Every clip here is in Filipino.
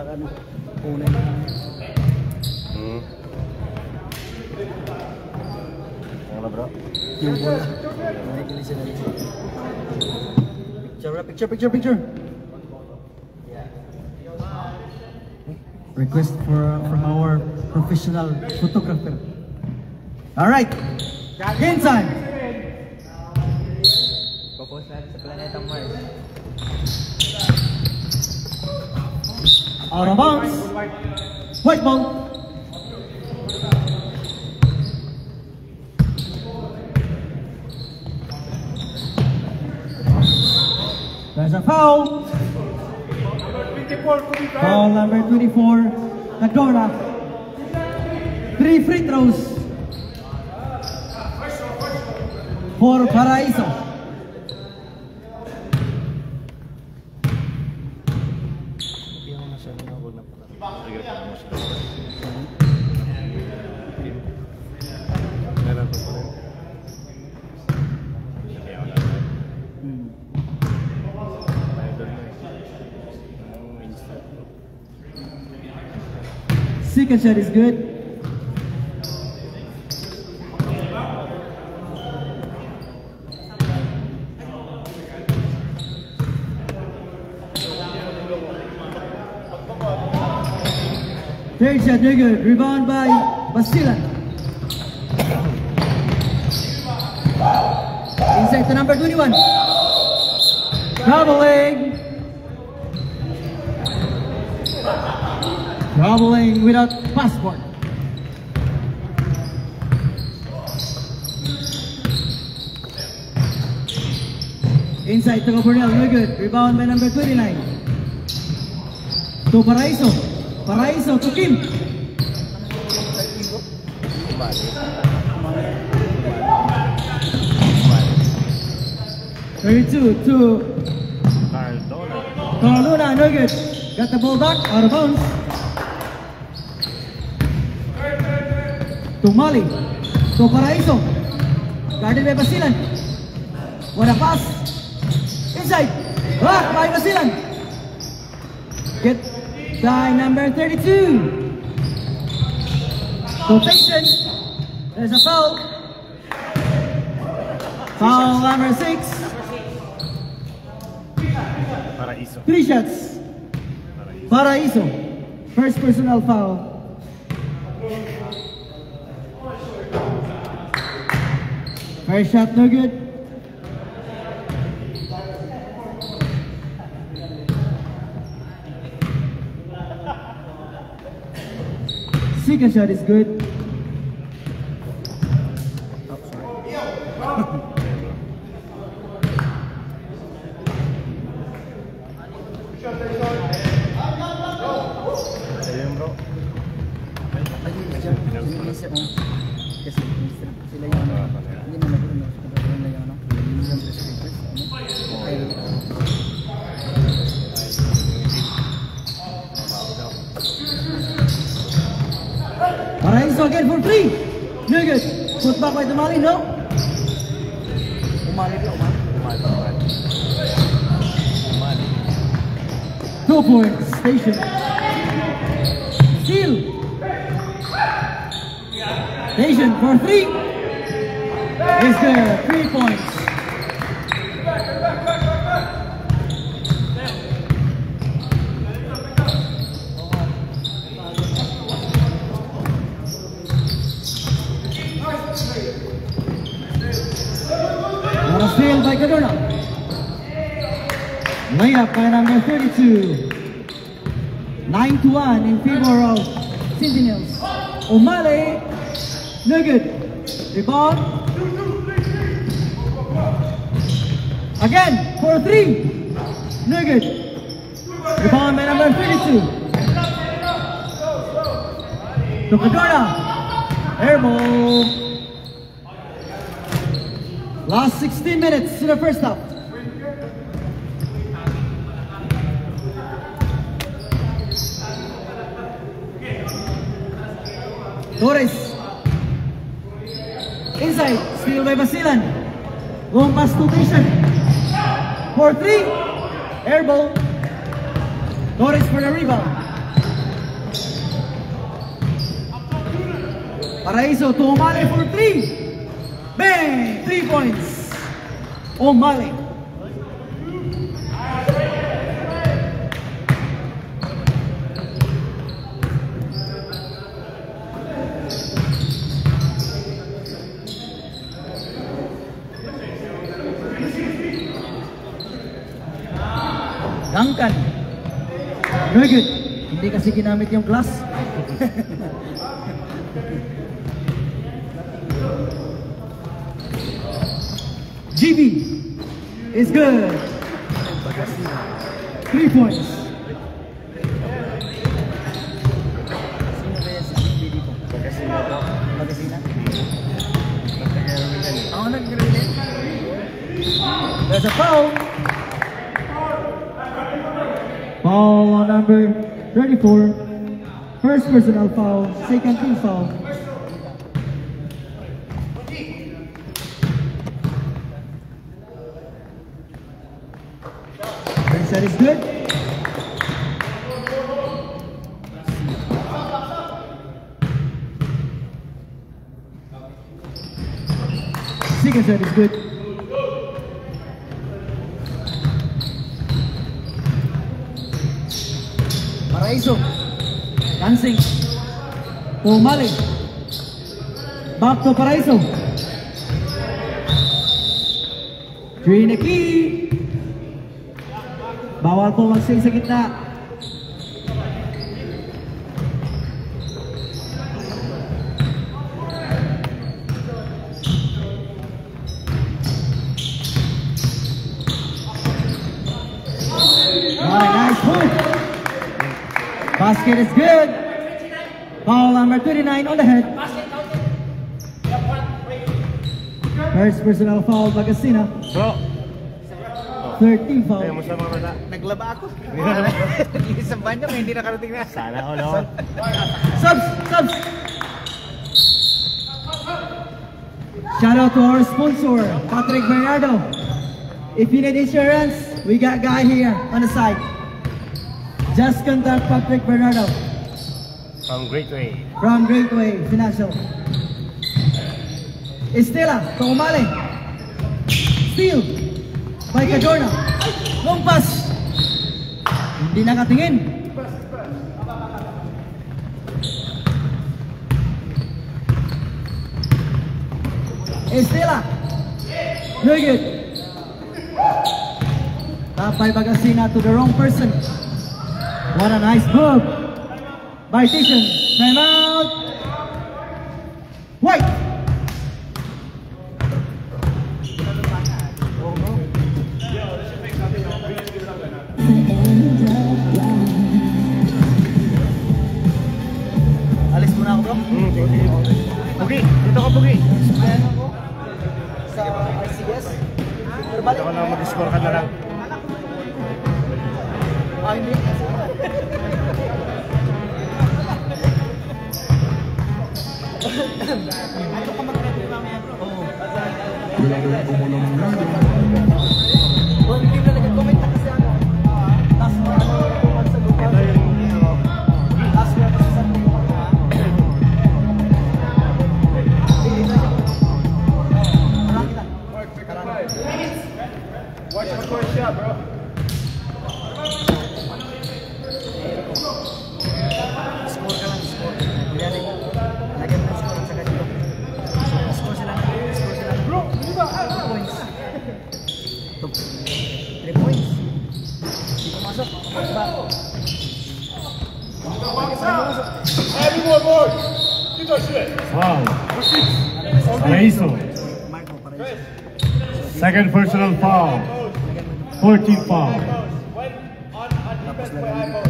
kan kunin. Ano bro? Yung bola. Picture. Request from our professional photographer. All right, game time. Focus natin sa planetang Mars. Out of bounds. White ball. There's a foul. Foul number 24, Nagdora. 3 free throws for Paraiso. Second shot is good. Third shot, very good. Rebound by Basilan. Inside to number 21. Traveling without passport. Inside to Burnell, very good. Rebound by number 29. To Paraiso. Paraiso to Kim. Thirty-two to Carlona, no good. Got the ball back, out of bounds. To Mali, to Paraiso. Guarded by Basilan. What a pass. Inside. Blocked by Basilan. Get by number 32. To Patience. There's a foul. Foul number 6. Paraiso. 3 shots. Paraiso. First personal foul. First shot, no good. Second shot is good. Oh, Ayun bro. Sinisip mo. Kasi sila yung hindi na nagulong na yung yung restricted. Paraiso again for 3. No good. Put back by Dumali, no? Umali. 2 points. Station. Steal. Station for 3. Is there 3 points? What a steal by Cadorna. Layup by number 32. 9-1 in favor of Sentinels. O'Malley, no good. Rebound. Again for 3. No good. Rebound by number 32. To Cadorna. Air ball. Last 16 minutes in the first half. Torres. Inside. Steal by Basilan. Long pass to Tation. For 3. Air ball. Torres for the rebound. Paraiso to Omale for 3. Bang! 3 points. Omale. Duncan. Very good. Hindi kasi ginamit yung glass. GB is good. 3 points. Pagkasina bro. Pagkasina. Nagtagay-rumi yan eh. Ako nag-relate. There's a foul. Foul on number 34. First personal foul, second team foul. First shot is good. Second shot is good. Paraiso. Dancing. Omale. Back to Paraiso. Trinity. Bawal po mag-swing sa gitna. Nice move. Basket is good. Foul number 29 on the head. First personal foul, Pagkasina. Bro. 13 foul. Kaya mo sa mga mata. Naglaba ako. Isang banyo, hindi nakarating na. Sana all no. Subs! Shout out to our sponsor, Patrick Bernardo. If you need insurance, we got guy here on the side. Just contact Patrick Bernardo From Great Way. from Greatway Financial. Estela, Tomale. Steal by Cajorna. Long pass. Hindi nakatingin. Estela. Very good. Tapay Pagkasina to the wrong person. What a nice move by Titian. Time out. White. Alis muna ako, bro. Pugi! Dito ka, Pugi! Ayan ako sa RCS. Pero balik. Ako na mag-score ka na lang. Ay, hindi. Ano ka mag-ready mamaya, bro? Oo. Hindi na nag-comment na kasi ako. Last mo, sa lupa. Last mo kasi sa lupa. Watch the first shot, bro. Score ka lang, score. Kunyari, lagyan mo ng score sa ganito. Score sila na. Bro, di ba? 2 points. 3 points. Hindi pumasok. Diba? Wow. Paraiso. Marco, para yun. Second personal foul. 14 foul. Tapos lagyan mo.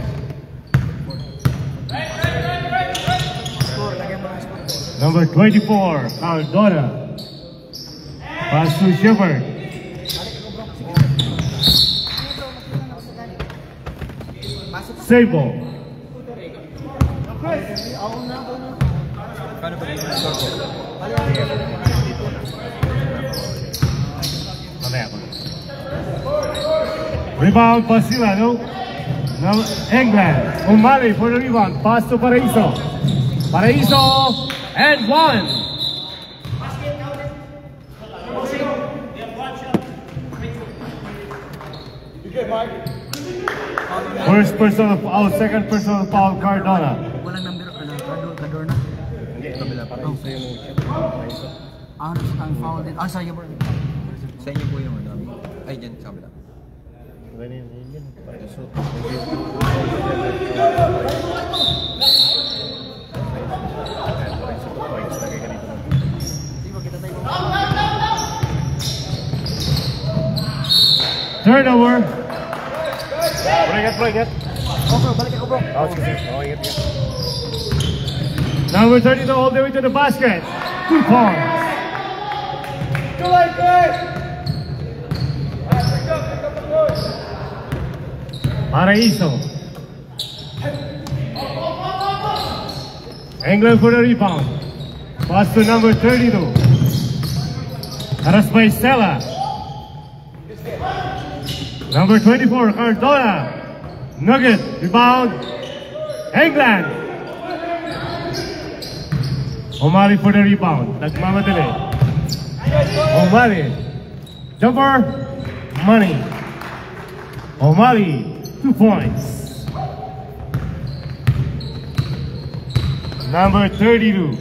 Score, lagyan mo ng score. Number 24, Cardona. Pass to Shepard. Save ball. Rebound, Basilano. England. Omale for the rebound. Pass to Paraiso. Paraiso. and 1. First personal foul, second personal foul, Cardona. Walang number, Cadorna. Hindi, kabila pa rin sa yung Ang foul din. Sa iyo po. Sa inyo po yung ano. Ay, dyan sa kabila. Turnover. Bro, ingat. Bro, balik ako bro. Oh, sige. Oh, ingat. Number 32 all the way to the basket. 2 points. Paraiso. England for the rebound. Pass to number 32. Aras by Stella. Number 24, Cardona. Nugget, rebound. England. O'Malley for the rebound. Nagmamadali. O'Malley. Jumper. Money. O'Malley. 2 points. Number 32.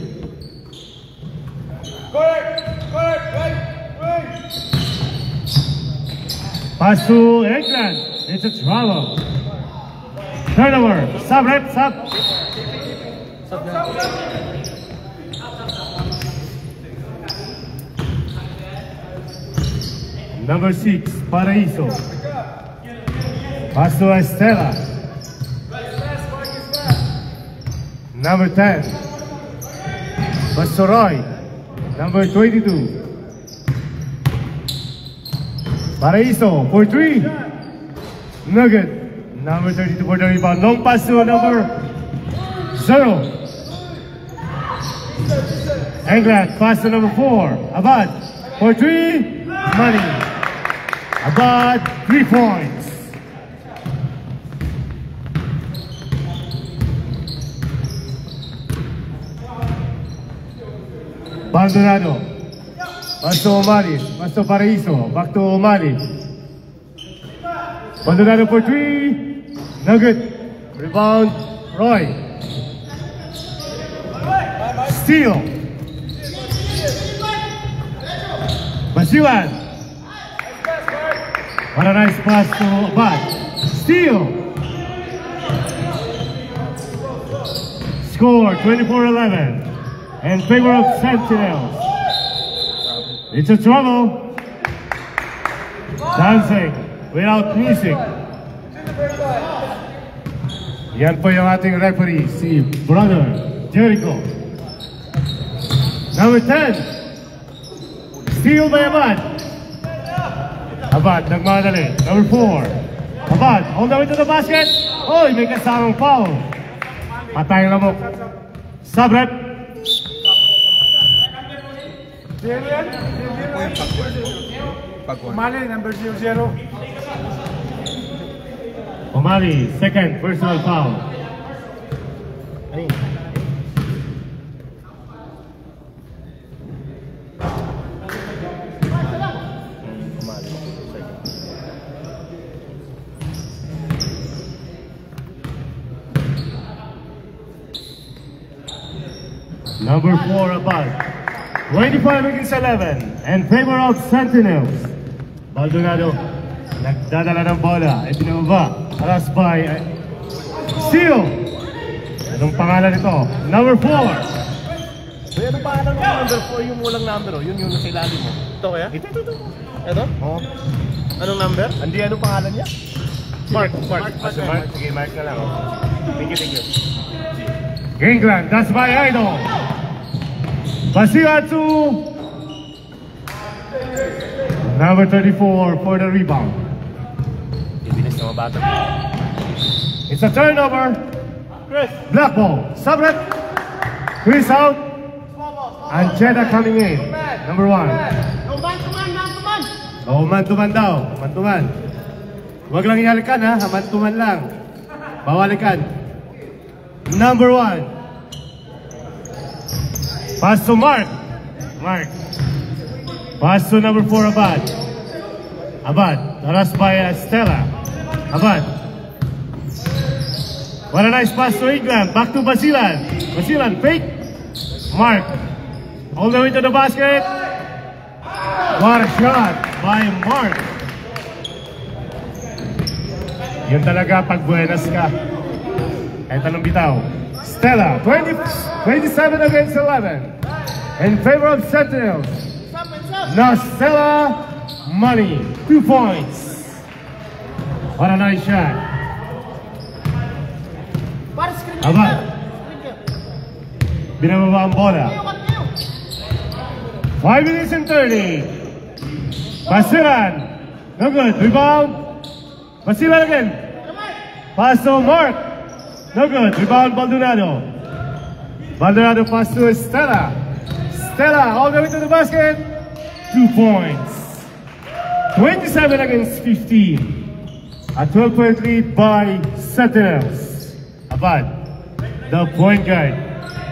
Pass to England. It's a trouble. Turnover. Sub, red, sub. Number 6, Paraiso. Pass to Estela. Number 10, pass to Roy. Number 22. Paraiso for 3. Nugget. Number 32 for the rebound. Long pass to number 0. England pass to number 4. Abad for 3. Money. Abad 3 points. Baldonado. Pass to O'Malley. Pass to Paraiso. Back to O'Malley. Baldonado for 3. Nugget. Rebound. Roy. Steal. Basiwan. What a nice pass to Abad. Steal. Score 24-11 in favor of Sentinels. It's a trouble. Dancing without music. Yan po yung ating referee, si Brother Jericho. Number 10. Steal by Abad. Abad, nagmadali. Number 4. Abad, on the way to the basket. Oy, may kasamang foul. Patay ang lamok. Sabrep. O'Malley, number 00. O'Malley, second personal foul. Number 4, Abad. 25 against 11 in favor of Sentinels. Baldonado, nagdadala ng bola. Ibinababa. Aras by Steal. Anong pangalan nito? Number 4. So, anong pangalan mo? Number 4 yung walang number, oh. Yun yung nasa ilalim mo. Ito kaya? Ito. Ito? Oo. Anong number? Hindi, anong pangalan niya? Mark. Sige, Mark na lang. Oh. Thank you. England, that's my idol. Basiwatsu. Number 34 for the rebound. Ibilis na mabata. It's a turnover. Chris. Black ball. Sabret. Chris out. And Jeddah coming in. Number 1. Oh, man-to-man daw. Man-to-man. Huwag lang ihalikan ha. Man-to-man lang. Bawalikan. Number 1. Pass to Mark. Mark. Pass to number 4, Abad. Abad. Harassed by Stella. Abad. What a nice pass to England. Back to Basilan. Basilan, fake. Mark. All the way to the basket. What a shot by Mark. Yun talaga pag buenas ka. Kahit anong bitaw. Stella, 27 against 11. In favor of Sentinels. Now Stella, money, 2 points. What a nice shot. Abad. Binababa ang bola. 5 minutes and 30. Basilan. No good. Rebound. Basilan again. Pass to Mark. No good. Rebound Baldonado. Baldonado pass to Stella. Stella all the way to the basket. 2 points. 27 against 15. A 12-point lead by Sentinels. Abad, the point guard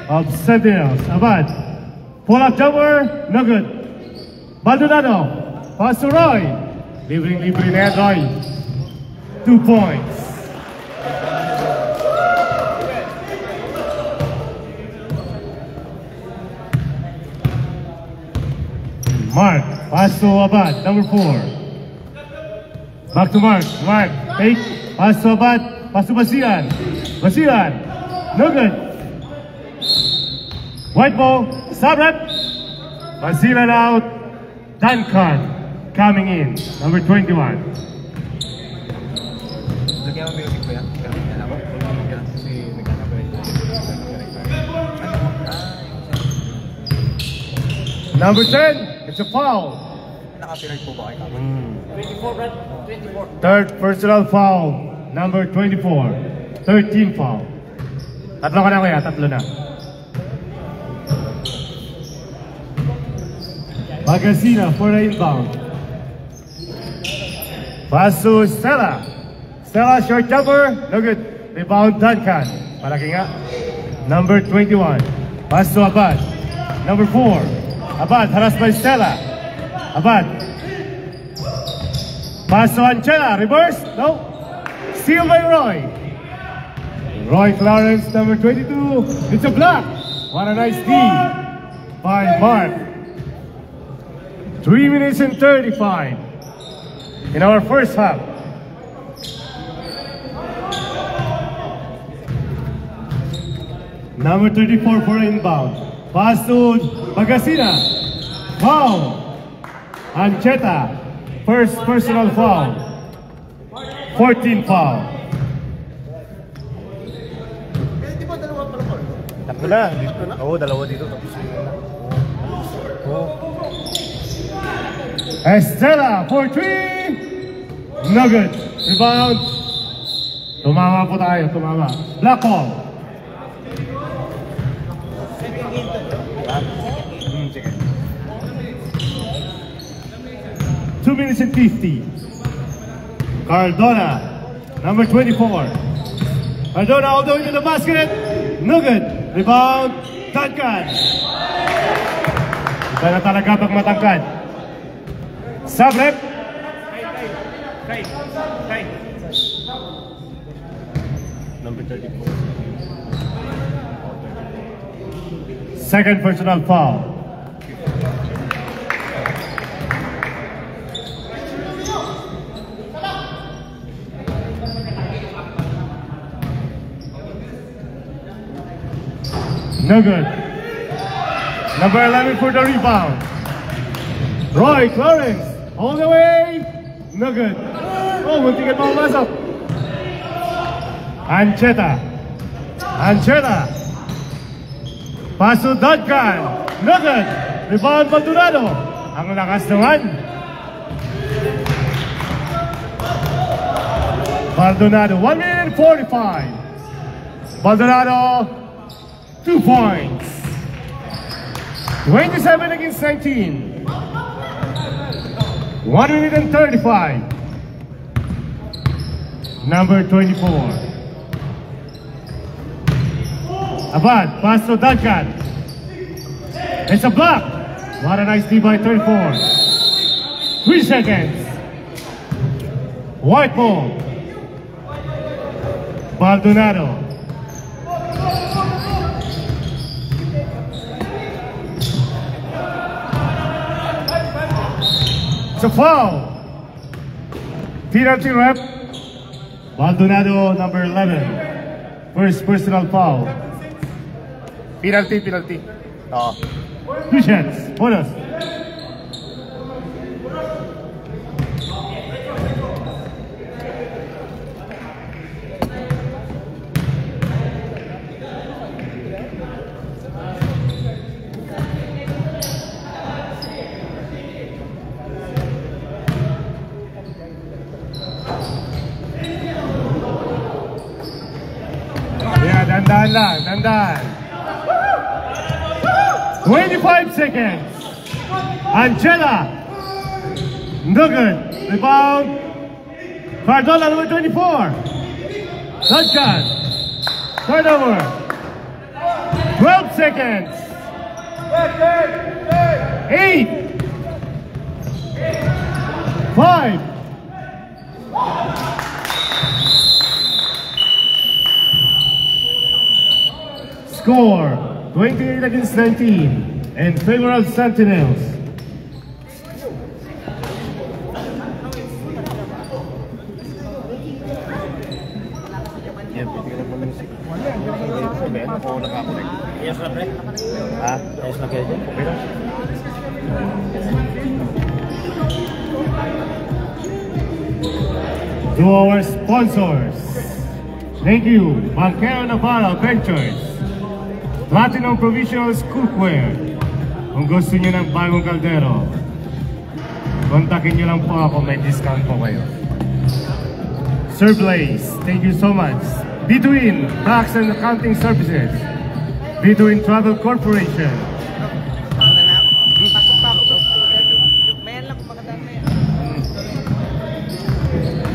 of Sentinels. Abad, pull-up jumper, no good. Baldonado, pass to Roy. Libre na yan, Roy. 2 points. Mark, pass to Abad, number 4. Back to Mark. Mark, take, pass to Abad, pass to Basilan. Basilan, no good. White ball, stop rep. Basilan out. Duncan coming in, number 21. Lagyan mo music ko yan. Alam mo? Kasi nagkakabalit. Number 10, it's a foul. Nakapiray po ba kayo? 24, Brad. 24. Third personal foul, number 24. 13 foul. Tatlo ka na kuya, tatlo na. Magazina for the inbound. Pass to Stella. Stella, short jumper, no good. Rebound Duncan. Malaki nga. Number 21. Pass to Abad. Number 4. Abad, harassed by Stella. Abad. Pass to Anchela, reverse, no. Steal by Roy. Roy Clarence, number 22. It's a block. What a nice D by Mark. 3 minutes and 35 in our first half. Number 34 for inbound. Pass to Magazina. Foul. Ancheta. First personal foul. 14 foul. Di ba dalawa pa naman? Tatlo na. Dito na. Oo, dalawa dito. Tapos yun na. Oo. Estela for 3. No good. Rebound. Tumama po tayo. Tumama. Black ball. Sige. 2 minutes and 50. Cardona, number 24. Cardona all the way to the basket. No good. Rebound. Duncan. Iba na talaga pag matangkad. Sabrep. Number 34. Second personal foul. No good. Number 11 for the rebound. Roy Clarence. All the way. No good. Oh, muntikan pa pumasok. Ancheta. Ancheta. Pass to Duncan. No good. Rebound Baldonado. Ang lakas naman. Baldonado. 1 minute and 45. Baldonado. 2 points. 27 against 19. 1 minute and 35. Number 24. Abad, pass to Duncan. It's a block. What a nice D by 34. 3 seconds. White ball. Baldonado. It's a foul. Penalty rep. Baldonado, number 11. First personal foul. Penalty. Oo. 2 shots. Bonus. Dandan lang, dandan. 25 seconds. Angela. No good. Rebound. Cardola, number 24. Touchdown. Turnover. 12 seconds. 8. 5. Score 28 against 19 in favor of Sentinels. Yes na, pre. Ha? Yes na kayo dyan. To our sponsors, thank you, Banquero Navarro Ventures, Platinum Provisionals Cookware. Kung gusto nyo ng bagong kaldero, kontakin nyo lang po ako, may discount po kayo. Sir Blaze, thank you so much. Between Tax and Accounting Services, Between Travel Corporation,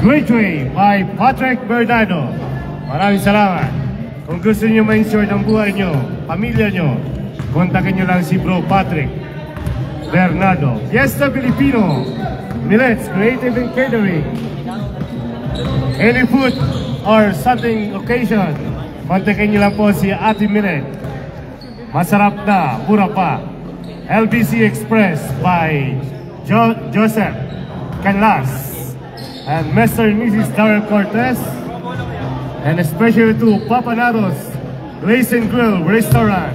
Great Way by Patrick Bernardo. Maraming salamat. Kung gusto nyo ma-insure ng buhay nyo, pamilya nyo, kontakin nyo lang si Bro Patrick Bernardo. Fiesta Filipino, Millets Creative and Catering. Any food or something occasion, kontakin nyo lang po si Ate Millet. Masarap na, mura pa. LBC Express by Joseph Canlas and Mr. and Mrs. Darrell Cortez. And especially to Papanados Place and Grill Restaurant.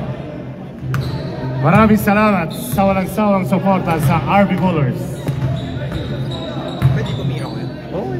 Maraming salamat sa walang sawang suporta sa RB Bowlers. Pwede kumira ko yun? Oo.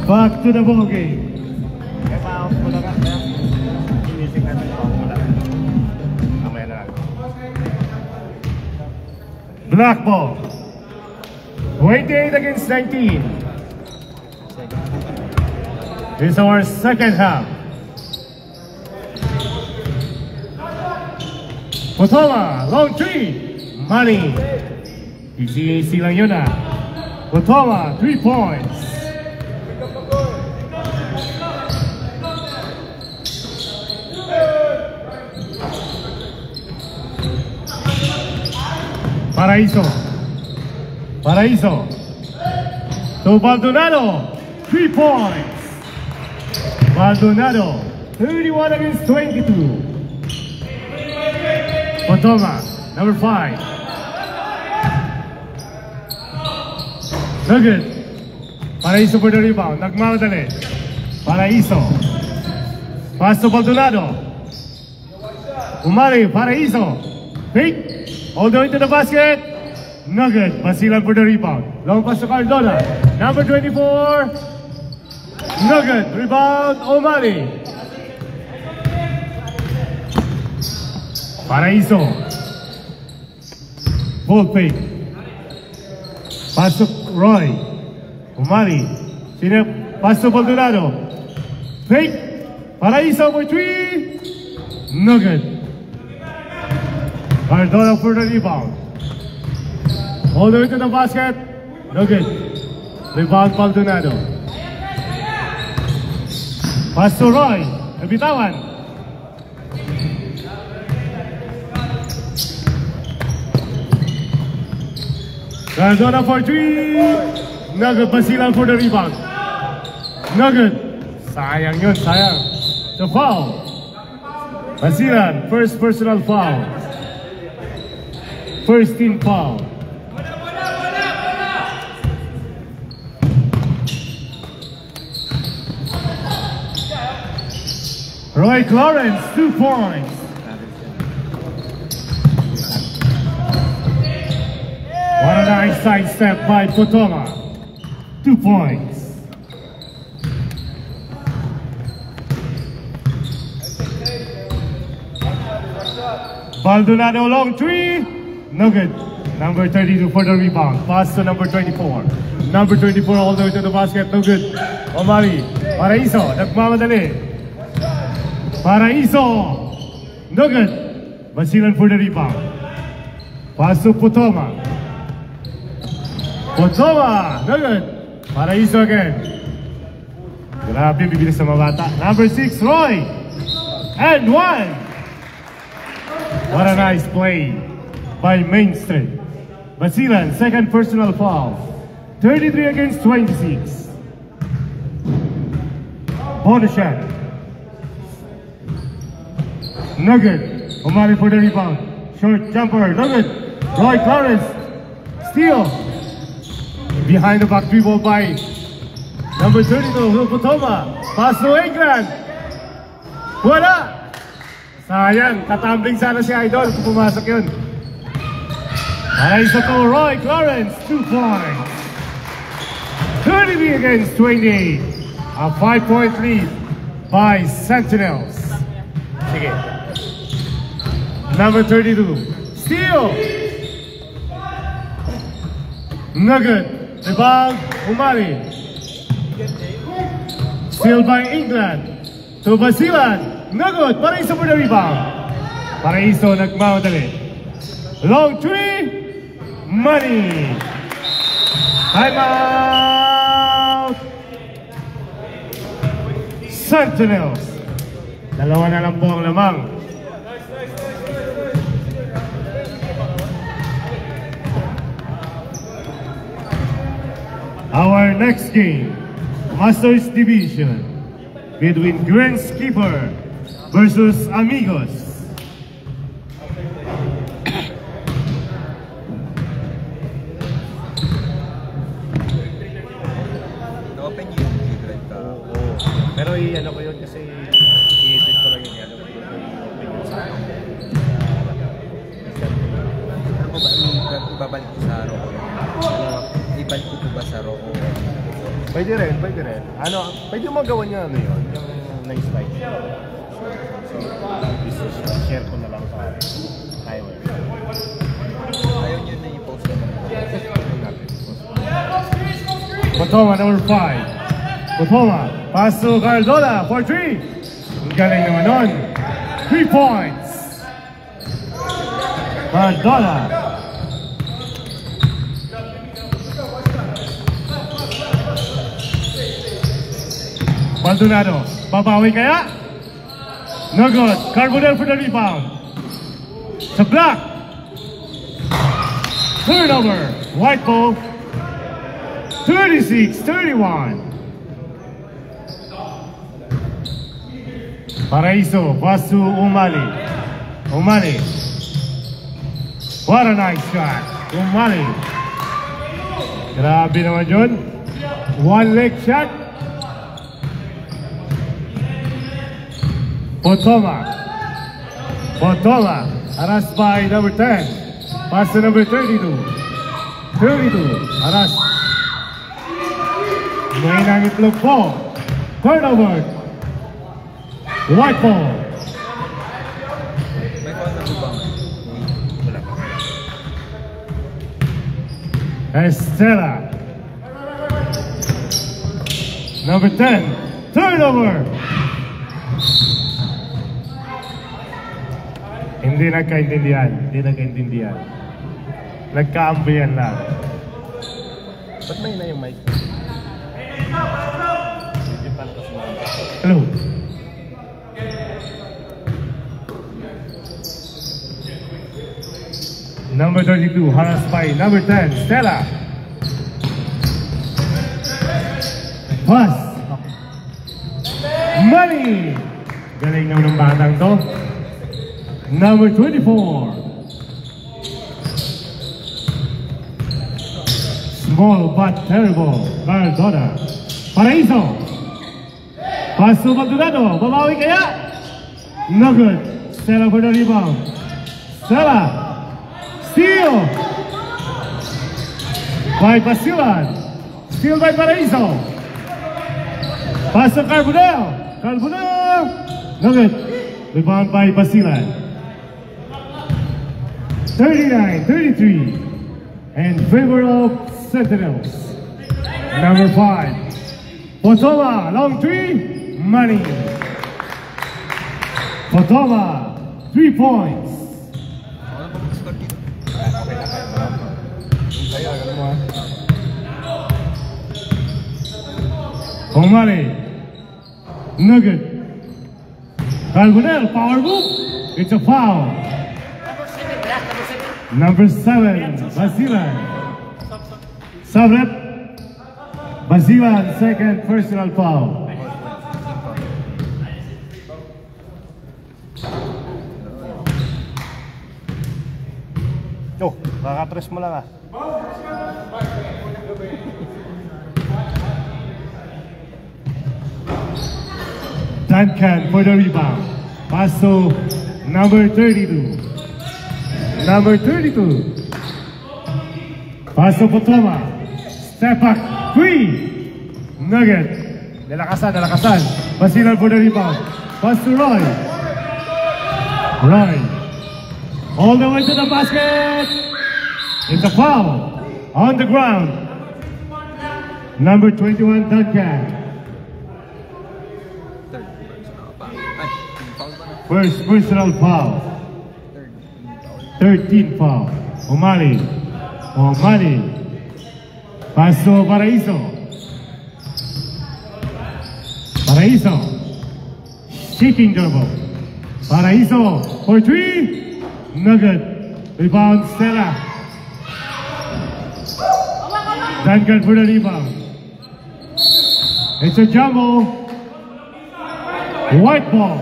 Back to the ball game. Kaya pa-off ko na ka. Kaya inisip natin pa-off ko lang. Kamaya na lang. Black ball. 28 against 19. This is our second half. Potoma, long three. Money. Easy lang yun ah. Potoma, 3 points. Paraiso. To Baldonado, 3 points. Baldonado, 31 against 22. Potoma, number 5. Nugget. Paraiso for the rebound. Nagmamadali. Paraiso. Pass to Baldonado. Umari, Paraiso. Fake. All the way to the basket. Nugget. Basilan for the rebound. Long pass to Cardona. Number 24. Nugget. Rebound. Umari. Paraiso. Ball fake. Pass to Roy. Umali. Pass to Baldonado. Fake. Paraiso for 3. Nugget. Cardona for the rebound. All the way to the basket. Nugget. Rebound Baldonado. Pass to Roy. Nabitawan. Cardona for 3. Nugget Basilan for the rebound. Nugget. Sayang yun, sayang. The foul. Basilan, first personal foul. First team foul. Roy Clarence, 2 points. What a nice side step by Potoma. 2 points. Baldonado long 3. No good. Number 32 for the rebound. Pass to number 24. Number 24 all the way to the basket. No good. Omari. Paraiso. Nagmamadali. Paraiso. No good. Basilan for the rebound. Pass to Potoma. Potoma, no good. Paraiso again. Grabe, bibilis sa mga bata. Number 6, Roy. And 1. What a nice play by Main Street. Basilan, second personal foul. 33 against 26. Bonus shot. No good. Umari for the rebound. Short jumper, no good. Roy Clarence. Steal. Behind the back dribble by number 32, Potoma. Pass to England. Wala! Sayang, tatambling sana si Idol kung pumasok yun. Paraiso to Roy Clarence, 2 points. 33 against 28. A 5-point lead by Sentinels. Sige. Number 32, steal. Nugget. Rebound, Umari. Steal by England. To Basilan. No good. Paraiso for the rebound. Paraiso nagmamadali. Long 3. Money. Time out. Sentinels. Dalawa na lang po ang lamang. Our next game, Masters Division, between Greenskeeper versus Amigos. Open yung G-Drive ka. Pero i-ano ko yun kasi i-edit ko lang yung ano. I-open yun sa akin. Ano ko ba, ibabalik ko sa Roku? Ibalik ko ba sa Roku? Pwede rin, pwede rin. Ano, pwede mo gawin niya ano yun, yung nice light. So, share ko na lang sa highway. Ayaw nyo na i-post naman. Potoma, number 5. Potoma, pass to Cardona for 3. Ang galing naman nun. 3 points. Cardona. Maldonado, babawi kaya? No good. Carbonell for the rebound. Sa block. Turnover. White ball. 36-31. Paraiso, pass to Umali. Umali. What a nice shot. Umali. Grabe naman yun. One leg shot. Potoma. Potoma. Harassed by number 10. Pass to number 32. 32. Harassed. May nangitlog ball. Turnover. White ball. May foul na rebound. Wala pa. Estela. Number 10. Turnover. Hindi nagkaintindihan. Hindi nagkaintindihan. Nagkaambihan lang. Ba't may na yung mic? Hindi pa kasi Hello. Number 32, harassed by number 10, Stella. Pass. Money. Galing naman ng batang to. Number 24. Small but terrible. Cardona. Paraiso. Pass to Maldonado. Babawi kaya? No good. Stella for the rebound. Stella. Steal. By Basilan. Steal by Paraiso. Pass to Carbonell. Carbonell. No good. Rebound by Basilan. 39-33 in favor of Sentinels. Number 5, Potoma, long 3, money. Potoma, 3 points. Ano ba mag-score dito? Kaya, alam mo ha? Omari, Nugget. Carbonell, power move. It's a foul. Number 7, Basilan. Subrep. Basilan, second personal foul. Oh, kakapress mo lang ah. Duncan for the rebound. Pass to number 32. Number 32. Pass to Potoma. Step back. 3. Nugget. Nalakasan, nalakasan. Basilan for the rebound. Pass to Roy. Roy. All the way to the basket. It's a foul. On the ground. Number 21, Duncan. First personal foul. 13 foul. Omali. Omali. Pass to Paraiso. Paraiso. Shaking dribble. Paraiso for 3. Nugget. Rebound Stella. Duncan for the rebound. It's a jumble. White ball.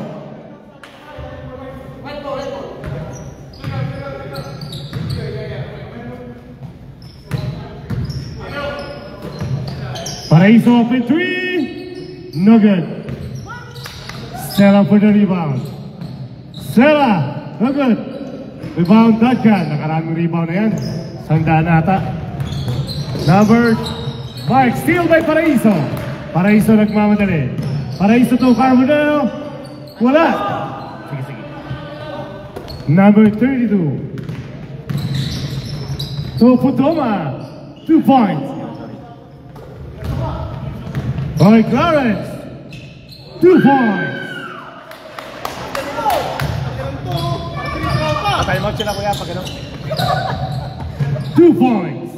Paraiso up in 3. No good. Stella for the rebound. Stella. No good. Rebound Duncan. Nakaraming rebound na yan. Sandaan ata. Number Mark, steal by Paraiso. Paraiso nagmamadali. Paraiso to Carbonell. Wala. Sige, sige. Number 32. To Putoma. 2 points. By Clarence. 2 points. Time out sila kuya pag ano. 2 points.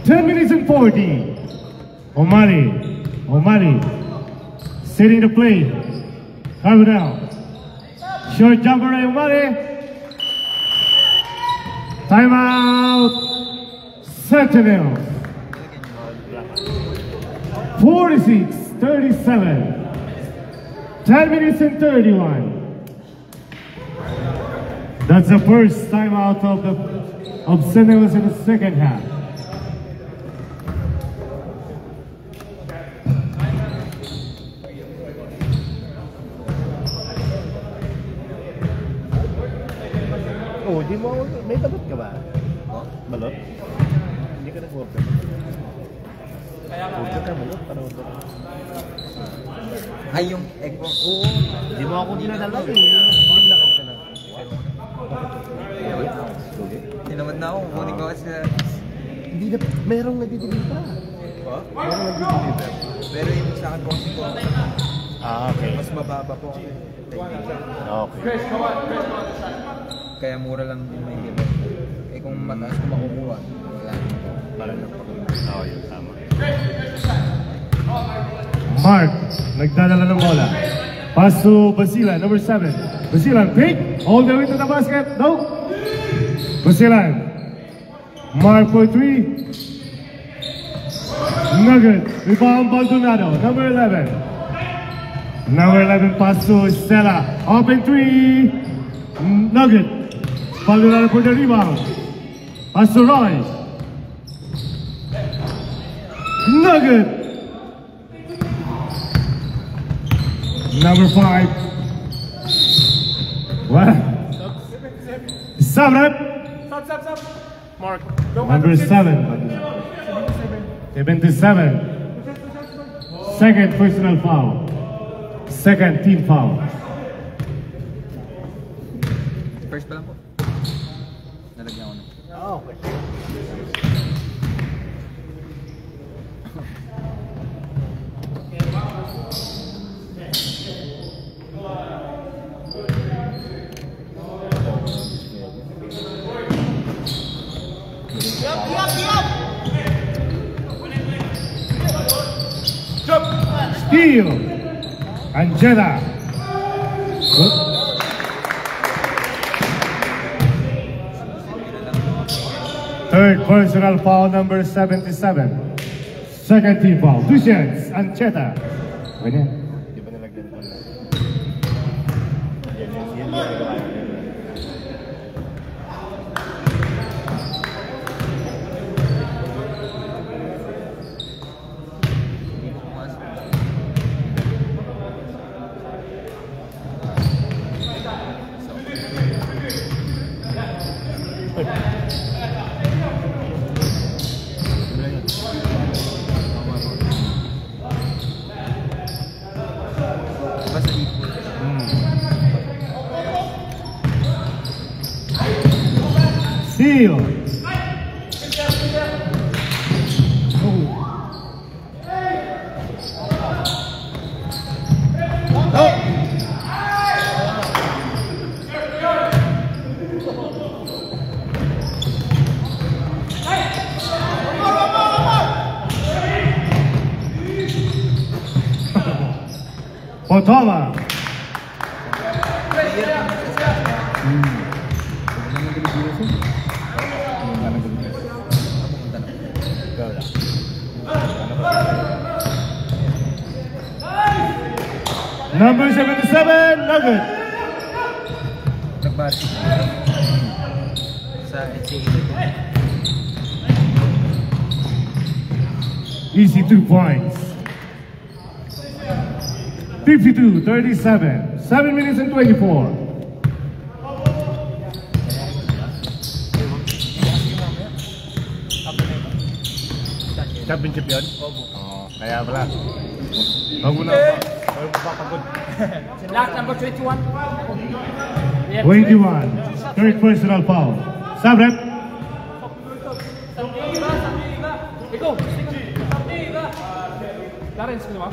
Ten minutes and 40. Omari. Setting the play. Carbonell. Short jumper by Omari. Timeout. Sentinel. 46-37. 10 minutes and 31. That's the first timeout of Sentinels in the second half. Oh, di mo may balot ka ba? Balot? Hindi ka nag-order. Order ka balot para order. Ay, yung egg mo. Oo. Di mo ako dinadala eh. Hindi mo nakita ka na. Tinamad na ako. Kunin ko kasi Hindi na, merong nagdi-deliver. Merong nagdi-deliver. pero yung sa akin kasi ko. Okay. Mas mababa po. Okay. Kaya mura lang yung may given. Eh kung mataas ko makukuha, wala naman. Para lang pag Oo, yun. Tama. Mark, nagdadala ng bola. Pass to Basilan, number 7. Basilan, pick, all the way to the basket. No. Basilan. Mark for 3. Nugget, rebound Baldonado, number 11. Number 11 pass to Stella. Open 3. Nugget. Baldonado for the rebound. Pass to Roy. Nugget. Number 5. What? Stop. Mark. Number 7. 77. Second personal foul. Second team foul. First pa lang po. Nalagyan ko na. Okay. Steal. Angela. Third personal foul, number 77. Second team foul. 2 shots. Ancheta. Ganyan. Di ba nalagyan ko na? Yan yung nagawa niya. Basta dito. Steal. Potoma. Number 77, Nugget. Nagbati. Sa NCAA. Easy 2 points. 52-37. 7 minutes and 24. Championship yun? Oo. Kaya pala. Huwag mo na papagod. Last number 21. 21. Third personal foul. Sabrep. Ikaw. Clarence, ano ba?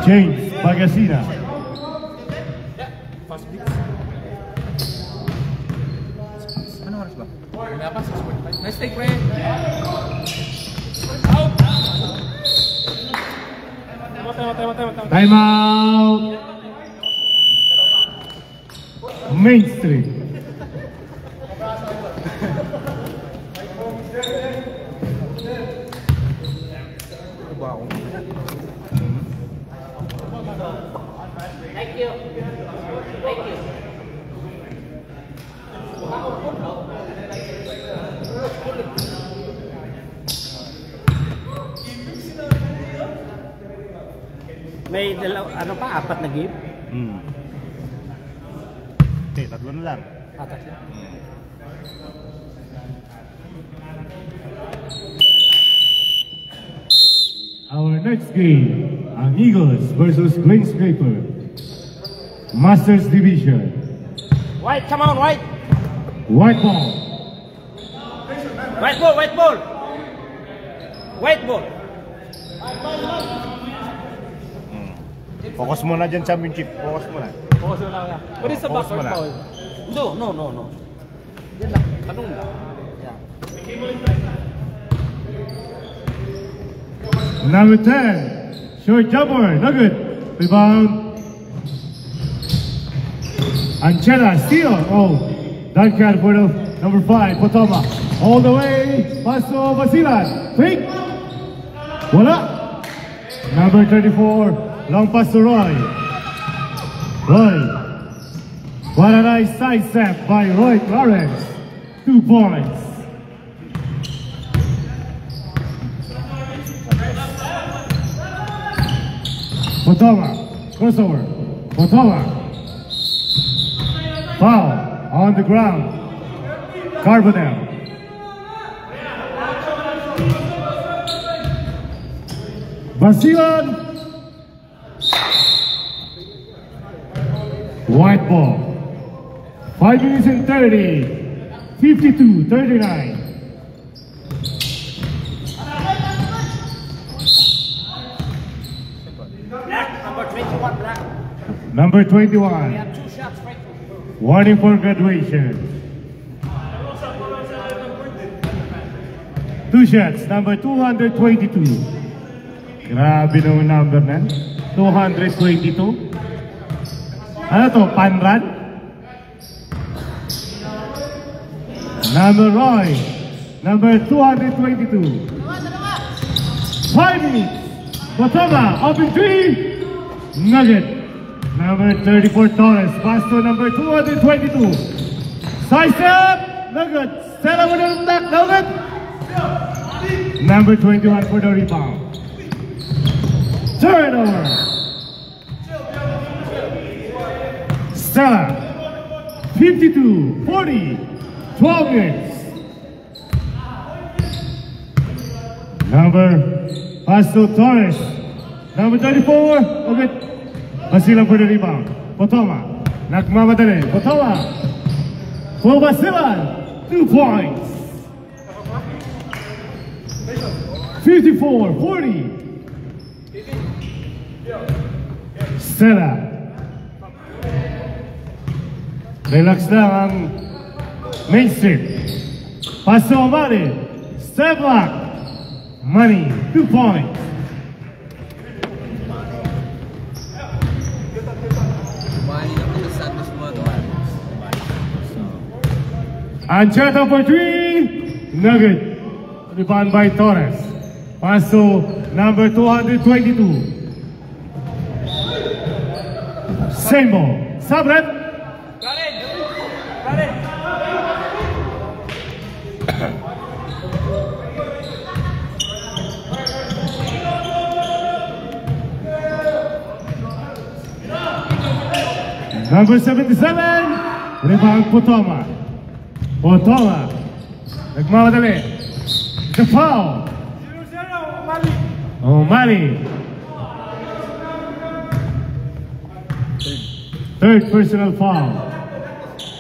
James Bagasina. Ano oras ba? Wala pa, 6:45. Nice take, pre. Time out. Main Street. Thank you. Thank you. May ano pa, 4 na game? Okay, 3 na lang. Atak na. Our next game, ang Eagles versus Greenscraper. Masters Division. White, come on, White! White ball. White ball, white ball! White ball! Focus mo na dyan, championship. Focus mo na. Focus mo lang. What is the Focus mo backward na. foul? No. Yan lang, tanong lang. Yeah. Number 10, short jumper, no good. Rebound. Anchela, steal. Oh, Duncan for the number 5, Potoma. All the way, Paso Basilan. Fake. Wala. Number 34, long pass to Roy. Roy. What a nice side step by Roy Clarence. 2 points. Potoma, crossover. Potoma. Foul on the ground. Carbonell. Basilan. White ball. 5 minutes and 30. 52-39. Number 21, black. Number We 21. have 2 shots, right? Warning for graduation. 2 shots, number 222. Grabe naman number na. 222. Ano to, Panran? Number Roy. Number 222. 5 minutes. Potoma, open 3. Nugget. Number 34, Torres. Pass to number 222. Side step. Nugget. Stella with the back. Nugget. Number 21 for the rebound. Turnover. Stella. 52-40. 12 minutes. Number pass to Torres. Number 34. Okay. Basilan for the rebound. Potoma. Nagmamadali. Potoma. For Basilan. 2 points. 54-40. Stella. Relax lang ang Main Street. Pass to Amari. Step back. Money. 2 points. Ancheta for 3. Nugget. Rebound by Torres. Pass to number 222. Same ball. Sabret. Got it! Got it! Number 77. Rebound Potoma. Potoma. Nagmamadali. The foul. O'Malley. Third personal foul.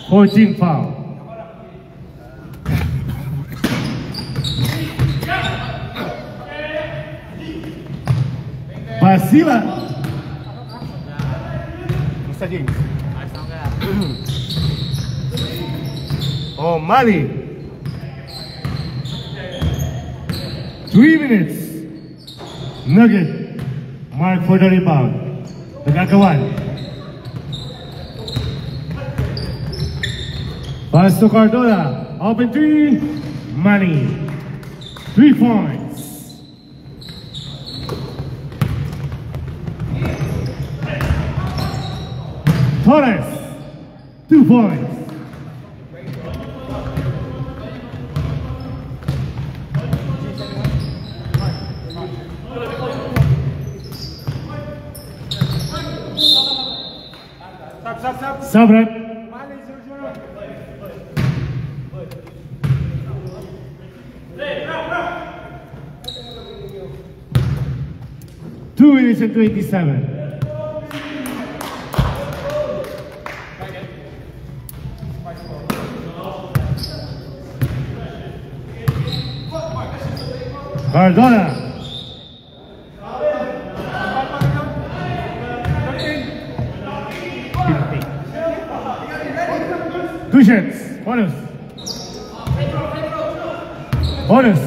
14 foul. Basila. Mr. James. O'Malley. 3 minutes. Nugget. Mark for the rebound. Nagagawan. Pass to Cardona. Open 3. Money. 3 points. Torres. 2 points. Sabrat. Two minutes and 27. Cardona. Two shots. Bonus. Bonus.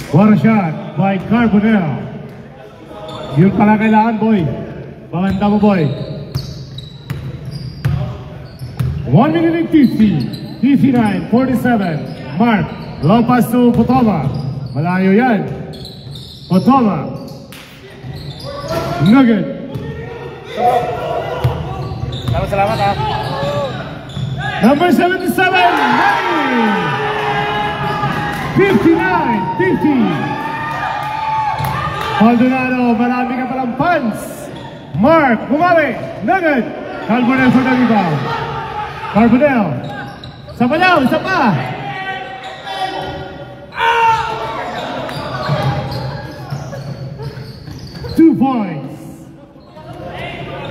What a shot by Carbonell. Yung pala kailangan, boy. Pamanda mo, boy. 1 minute and 50. 59, 47. Mark. Long pass to Potoma. Malayo yan. Potoma. Nugget. Salamat ha. Number 77. Money. 59-50. Maldonado, marami ka palang punts. Mark, bumawi. Nugget. Carbonell for the rebound. Carbonell. Isa pa daw, isa pa. Two points.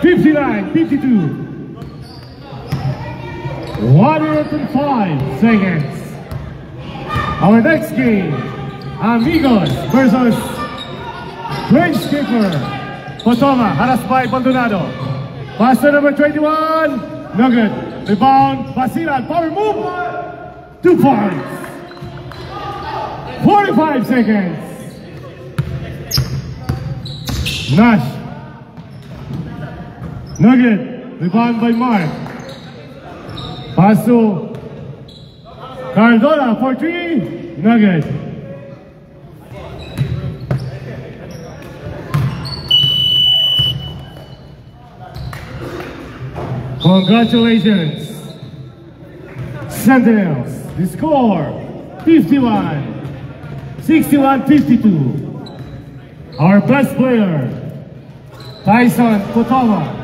59-52. 1 minute and 5 seconds. Our next game, Amigos versus Greenskeeper. Potoma, harassed by Maldonado. Pass to number 21, Nugget. Rebound, Basilan, power move. 2 points. 45 seconds. Nash. Nugget, rebound by Mark. Pass to Cardona for 3, Nugget. Congratulations, Sentinels. The score 51-61-52. Our best player, Tyson Potoma.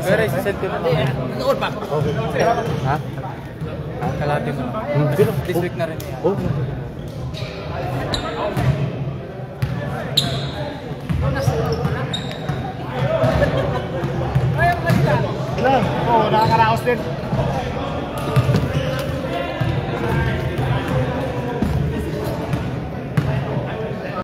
Pero isisend ko na. Noon pa. Ha? Kalahati mo na. This week na rin yan. Ilan? Oo, nakakaraos din.